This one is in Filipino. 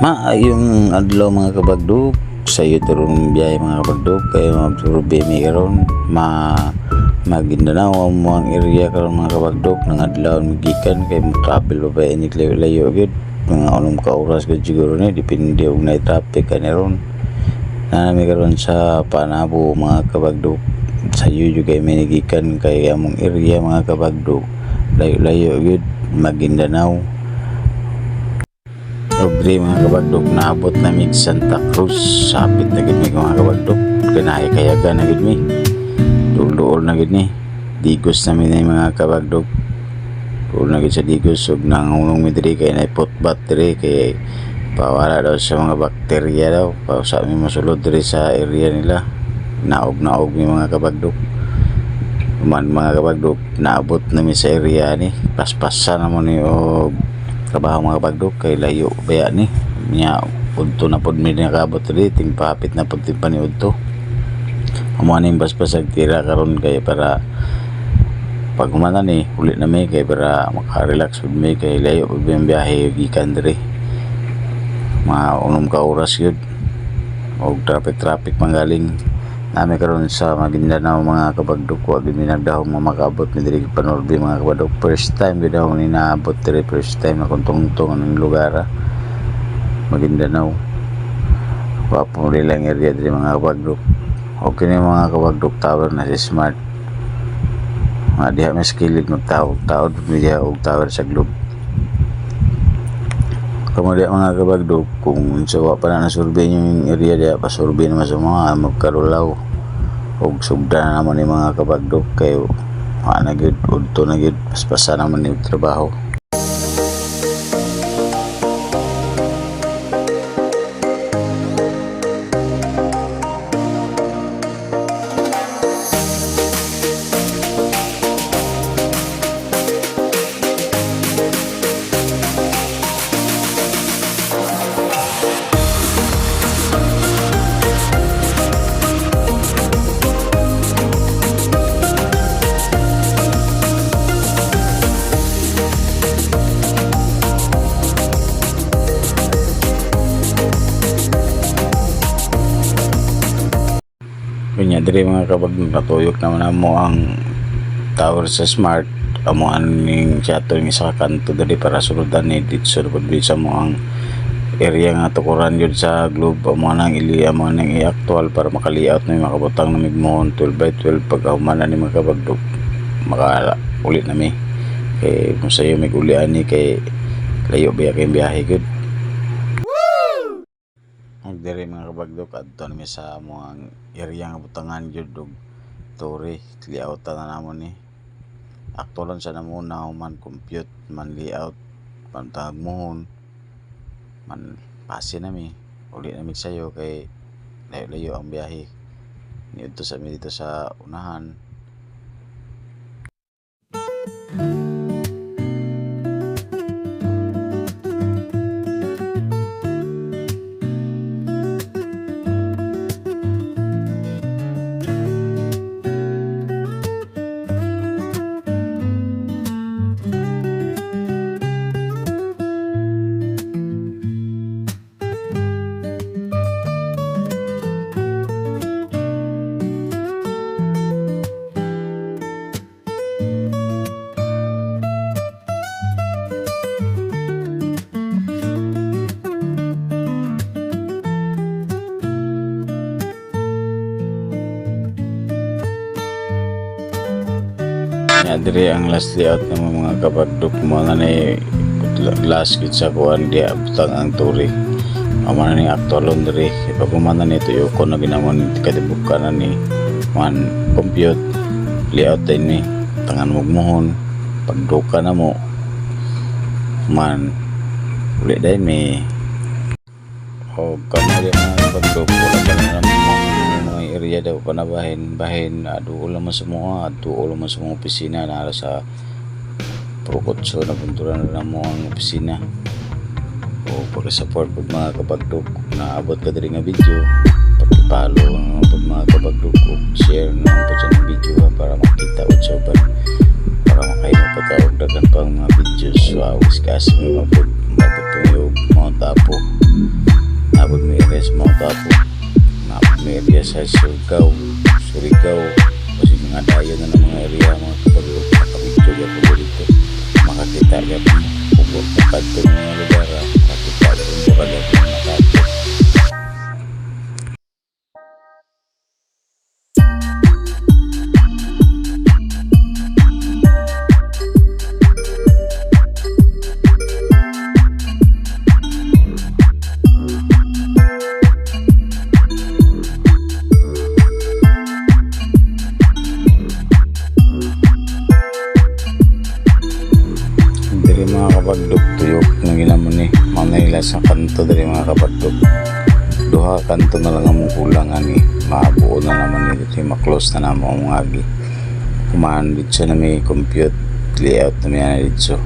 Yung adlaw mga kabagdog sayo turong biyahe mga kabagdog kay magsurvey mi karon Maguindanao ang mga area karon mga kabagdog nang adlaw gikan kay mo travel pa ini layo gyud mga unom ka oras gyud siguro ni depende og na traffic karon nami karon sa Panabo mga kabagdog sayo jud kay may gikan kay among area mga kabagdog layo gyud Maguindanao. Obre mga kabagdog naabot na mig Santa Cruz sapit na gid mi mga kabagdog kanay kayagan na gid mi duol na gid ni digos na mi mga kabagdog duol na gid sa digos ug nangunong mi diri kay nay potbat diri kay pawala daw sa mga bakterya daw pa sa mi masulod diri sa area nila naog mi mga kabagdog mga kabagdog naabot na mi sa area ni paspasan na mo ni og trabaho mga kabagdog kay layo baya ni niya udto na pod mi nakabot diri ting papit na pod pa ni udto amo aning basbasag tira karon kay para pag humana ni uli na mi kay para maka-relax pud mi kay layo pud mi biyahe gikan diri mga unom ka oras gyud og traffic manggaling nami karon sa Maguindanao mga kabagdog wa gid mi nagdahom makabot mi diri Panorbe mga kabagdog first time gid ako ni naabot diri first time na kuntong-tong ng lugar Maguindanao wa po lang area diri mga kabagdog okay ni mga kabagdog tower na si smart diha mas kilig ng tao mi diha og tower sa globe kamo diha mga kabagdog kung sa wa pa na survey yung area diha pa survey naman sa mga magkarulaw og sugda na naman ni mga kabagdog kay na gid udto na gid paspasan naman ni trabaho. Kanya diri mga kabagdog natuyok naman mo ang tower sa smart amo aning chato ng isa ka kanto diri para suludan ni dito pud sa mo ang area nga tukuran yun sa globe amo nang amo nang i-actual para makali-out na makabutang na migmohon 12 by 12 pag humana ni mga kabagdog maka ulit na mi kay kung sayo mig ulian ni kay layo biya kay biyahe gud diri mga kabagdog adto mi sa mga area nga butangan jud og tore layout na namon ni aktualan sa namuna man compute man layout pantag mohon man pase na mi uli na mi sayo kay layo ang biyahe ni udto sa mi dito sa unahan. Diri ang last layout ng mga kabagdog mga na glass gid sa kuan di abtang ang turi amo na ni actualon diri pag humana ni tuyo ko na ginamon kadibukan na ni man compute layout din ni tangan mugmohon pagduka na mo man uli dai mi o kamo di mga kabagdog wala pa na area daw panabahin duol naman sa mga opisina na sa Procotso na punturan na mo ang opisina o pag-support pag mga kabagdog naabot ka diri nga video pag-follow pag mga kabagdog share na po sa video para makita o sobat para makaino pa tawag dagan pang mga videos wow iskas mga pag mapatuyog mga tapo napod may area sa mga tapo, napod may area sa Surigao, kasi mga dayo na ng mga area mga kapagdog, nakabidyo ka po dito, makakita ka po pupok na kanto ng mga lugar, makakita po yung bukala po ng kanto. Dari mga kapagdog tuyok na ginamon ni Manila sa kanto dari mga kapagdog, duha kanto na lang ang kulang ani mabuo na naman nito yung maklose na naman ang agi kumahan dito na may compute layout na may dito